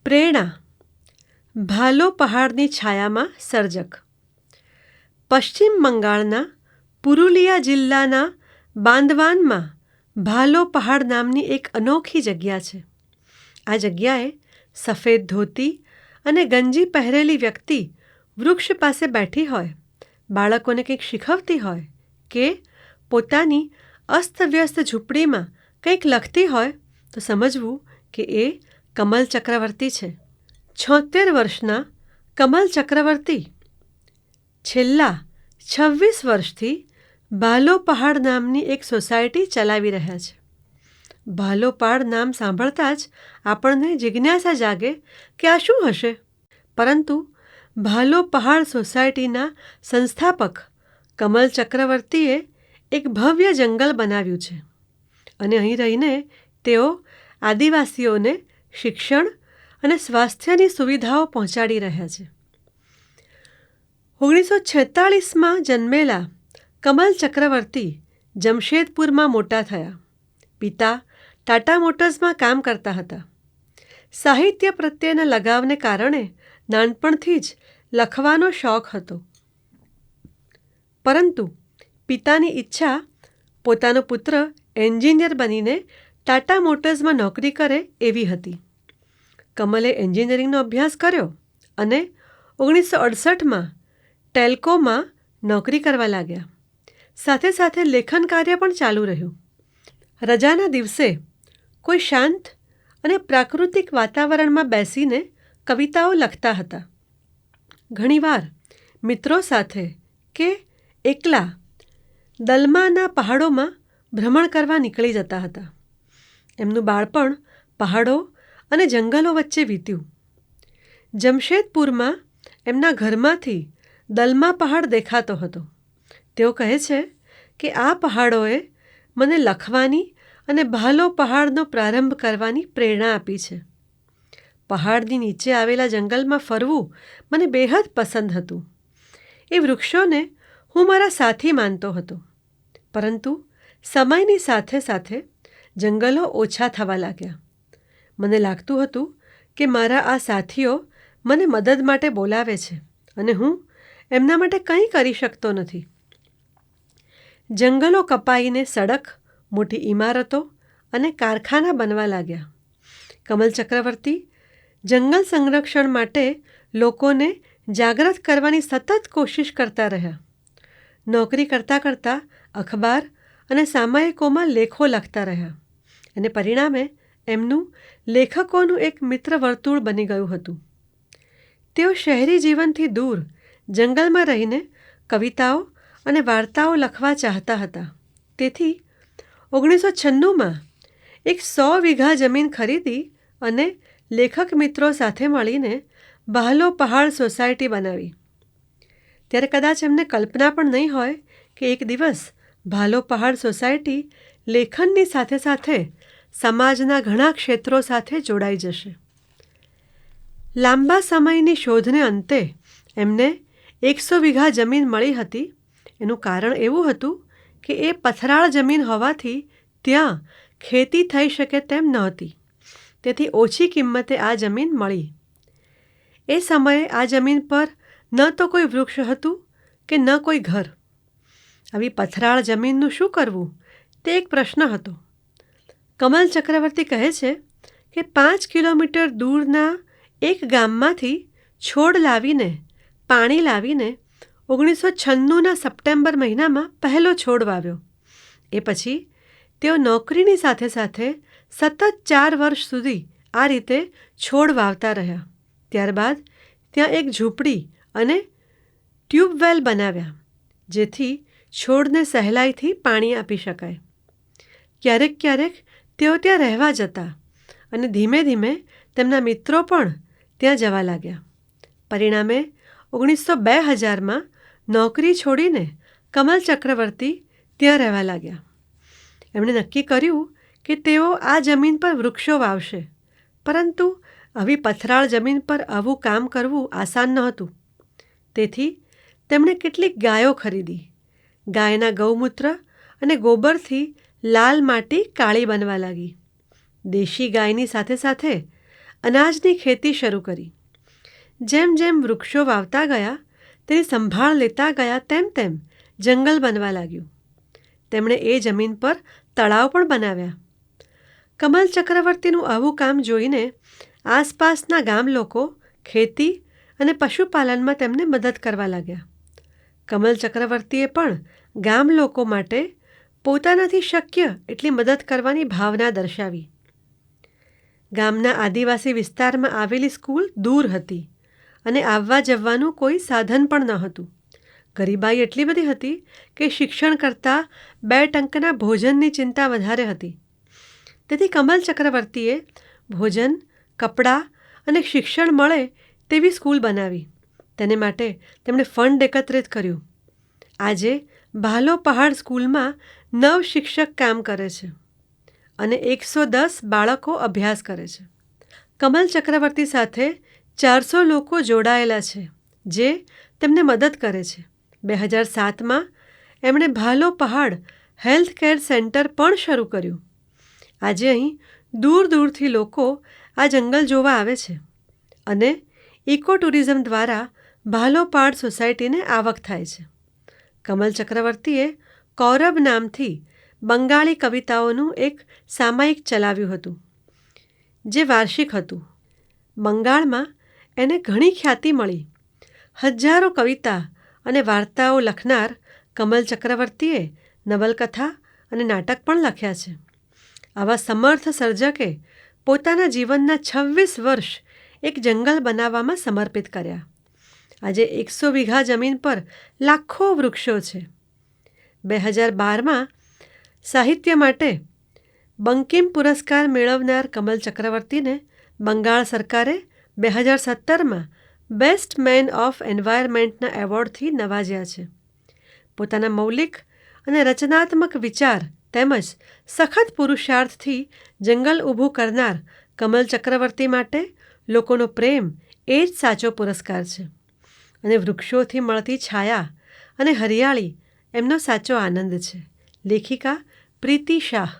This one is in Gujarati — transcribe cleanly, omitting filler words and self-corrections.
પ્રેરણા. ભાલો પહાડની છાયામાં સર્જક. પશ્ચિમ બંગાળના પુરુલિયા જિલ્લાના બાંદવાનમાં ભાલો પહાડ નામની એક અનોખી જગ્યા છે. આ જગ્યાએ સફેદ ધોતી અને ગંજી પહેરેલી વ્યક્તિ વૃક્ષ પાસે બેઠી હોય, બાળકોને કંઈક શીખવતી હોય કે પોતાની અસ્તવ્યસ્ત ઝૂંપડીમાં કંઈક લખતી હોય તો સમજવું કે એ કમલ ચક્રવર્તી છે. 76 વર્ષના કમલ ચક્રવર્તી છેલ્લા 26 વર્ષથી ભાલો પહાડ નામની એક સોસાયટી ચલાવી રહ્યા છે. ભાલો પહાડ નામ સાંભળતા જ આપણને જિજ્ઞાસા જાગે કે આ શું હશે, પરંતુ ભાલો પહાડ સોસાયટીના સંસ્થાપક કમલ ચક્રવર્તીએ એક ભવ્ય જંગલ બનાવ્યું છે અને અહીં રહીને તેઓ આદિવાસીઓને શિક્ષણ અને સ્વાસ્થ્યની સુવિધાઓ પહોંચાડી રહ્યા છે. 1946માં જન્મેલા કમલ ચક્રવર્તી જમશેદપુરમાં મોટા થયા. પિતા ટાટા મોટર્સમાં કામ કરતા હતા. સાહિત્ય પ્રત્યેના લગાવને કારણે નાનપણથી જ લખવાનો શોખ હતો, પરંતુ પિતાની ઈચ્છા પોતાનો પુત્ર એન્જિનિયર બનીને ટાટા મોટર્સમાં નોકરી કરે એવી હતી. કમલે એન્જિનિયરિંગનો અભ્યાસ કર્યો અને 1968માં ટેલ્કોમાં નોકરી કરવા લાગ્યા. સાથે સાથે લેખન કાર્ય પણ ચાલુ રહ્યું. રજાના દિવસે કોઈ શાંત અને પ્રાકૃતિક વાતાવરણમાં બેસીને કવિતાઓ લખતા હતા. ઘણીવાર મિત્રો સાથે કે એકલા દલમાના પહાડોમાં ભ્રમણ કરવા નીકળી જતા હતા. એમનું બાળપણ પહાડો અને જંગલો વચ્ચે વીત્યું. જમશેદપુરમાં એમના ઘરમાંથી દલમા પહાડ દેખાતો હતો. તેઓ કહે છે કે આ પહાડોએ મને લખવાની અને ભાલો પહાડનો પ્રારંભ કરવાની પ્રેરણા આપી છે. પહાડની નીચે આવેલા જંગલમાં ફરવું મને બેહદ પસંદ હતું. એ વૃક્ષોને હું મારા સાથી માનતો હતો, પરંતુ સમયની સાથે સાથે જંગલો ઓછા થવા લાગ્યા. મને લાગતું હતું કે મારા આ સાથીઓ મને મદદ માટે બોલાવે છે અને હું એમના માટે કંઈ કરી શકતો નથી. જંગલો કપાઈને સડક, મોટી ઇમારતો અને કારખાના બનવા લાગ્યા. કમલ ચક્રવર્તી જંગલ સંરક્ષણ માટે લોકોને જાગૃત કરવાની સતત કોશિશ કરતા રહ્યા. નોકરી કરતાં કરતાં અખબાર અને સામયિકોમાં લેખો લખતા રહ્યા અને પરિણામે એમનું લેખકોનું એક મિત્ર વર્તુળ બની ગયું હતું. તેઓ શહેરી જીવનથી દૂર જંગલમાં રહીને કવિતાઓ અને વાર્તાઓ લખવા ચાહતા હતા. તેથી 1996માં એક 100 વીઘા જમીન ખરીદી અને લેખક મિત્રો સાથે મળીને ભાલો પહાડ સોસાયટી બનાવી. ત્યારે કદાચ એમને કલ્પના પણ નહીં હોય કે એક દિવસ ભાલો પહાડ સોસાયટી લેખનની સાથે સાથે સમાજના ઘણા ક્ષેત્રો સાથે જોડાઈ જશે. લાંબા સમયની શોધને અંતે એમને 100 વીઘા જમીન મળી હતી. એનું કારણ એવું હતું કે એ પથરાળ જમીન હોવાથી ત્યાં ખેતી થઈ શકે તેમ નહોતી. તેથી ઓછી કિંમતે આ જમીન મળી. એ સમયે આ જમીન પર ન તો કોઈ વૃક્ષ હતું કે ન કોઈ ઘર. આવી પથરાળ જમીનનું શું કરવું તે એક પ્રશ્ન હતો. કમલ ચક્રવર્તી કહે છે કે 5 કિલોમીટર દૂરના એક ગામમાંથી છોડ લાવીને, પાણી લાવીને 1996ના સપ્ટેમ્બર મહિનામાં પહેલો છોડ વાવ્યો. એ પછી તેઓ નોકરીની સાથે સાથે સતત 4 વર્ષ સુધી આ રીતે છોડ વાવતા રહ્યા. ત્યારબાદ ત્યાં એક ઝૂંપડી અને ટ્યુબવેલ બનાવ્યા, જેથી છોડને સહેલાઈથી પાણી આપી શકાય. ક્યારેક ક્યારેક તેઓ ત્યાં રહેવા જતા અને ધીમે ધીમે તેમના મિત્રો પણ ત્યાં જવા લાગ્યા. પરિણામે 2000માં નોકરી છોડીને કમલ ચક્રવર્તી ત્યાં રહેવા લાગ્યા. એમણે નક્કી કર્યું કે તેઓ આ જમીન પર વૃક્ષો વાવશે, પરંતુ આવી પથરાળ જમીન પર આવું કામ કરવું આસાન નહોતું. તેથી તેમણે કેટલીક ગાયો ખરીદી. ગાયના ગૌમૂત્ર અને ગોબરથી લાલ માટી કાળી બનવા લાગી. દેશી ગાયની સાથે સાથે અનાજની ખેતી શરૂ કરી. જેમ જેમ વૃક્ષો વાવતા ગયા, તેની સંભાળ લેતા ગયા, તેમ તેમ જંગલ બનવા લાગ્યું. તેમણે એ જમીન પર તળાવ પણ બનાવ્યા. કમલ ચક્રવર્તીનું આવું કામ જોઈને આસપાસના ગામ લોકો ખેતી અને પશુપાલનમાં તેમને મદદ કરવા લાગ્યા. કમલ ચક્રવર્તીએ પણ ગામ લોકો માટે પોતાનાથી શક્ય એટલી મદદ કરવાની ભાવના દર્શાવી. ગામના આદિવાસી વિસ્તારમાં આવેલી સ્કૂલ દૂર હતી અને આવવા જવાનું કોઈ સાધન પણ ન હતું. ગરીબાઈ એટલી બધી હતી કે શિક્ષણ કરતાં 2 ટંકના ભોજનની ચિંતા વધારે હતી. તેથી કમલ ચક્રવર્તીએ ભોજન, કપડાં અને શિક્ષણ મળે તેવી સ્કૂલ બનાવી. તેને માટે તેમણે ફંડ એકત્રિત કર્યું. આજે ભાલો પહાડ સ્કૂલમાં 9 શિક્ષક કામ કરે છે અને 110 બાળકો અભ્યાસ કરે છે. કમલ ચક્રવર્તી સાથે 400 લોકો જોડાયેલા છે જે તેમને મદદ કરે છે. 2007માં એમણે ભાલો પહાડ હેલ્થ કેર સેન્ટર પણ શરૂ કર્યું. આજે અહીં દૂર દૂરથી લોકો આ જંગલ જોવા આવે છે અને ઇકો ટુરિઝમ દ્વારા ભાલો પહાડ સોસાયટીને આવક થાય છે. કમલ ચક્રવર્તીએ કૌરબ નામથી બંગાળી કવિતાઓનું એક સામાયિક ચલાવ્યું હતું જે વાર્ષિક હતું. બંગાળમાં એને ઘણી ખ્યાતિ મળી. હજારો કવિતા અને વાર્તાઓ લખનાર કમલ ચક્રવર્તીએ નવલકથા અને નાટક પણ લખ્યા છે. આવા સમર્થ સર્જકે પોતાના જીવનના 26 વર્ષ એક જંગલ બનાવવામાં સમર્પિત કર્યા. આજે 100 વીઘા જમીન પર લાખો વૃક્ષો છે. 2012માં સાહિત્ય માટે બંકિમ પુરસ્કાર મેળવનાર કમલ ચક્રવર્તીને બંગાળ સરકારે 2017માં બેસ્ટ મેન ઓફ એન્વાયરમેન્ટના એવોર્ડથી નવાજ્યા છે. પોતાના મૌલિક અને રચનાત્મક વિચાર તેમજ સખત પુરુષાર્થથી જંગલ ઊભું કરનાર કમલ ચક્રવર્તી માટે લોકોનો પ્રેમ એ જ સાચો પુરસ્કાર છે અને વૃક્ષોથી મળતી છાયા અને હરિયાળી એમનો સાચો આનંદ છે. લેખિકા પ્રીતિ શાહ.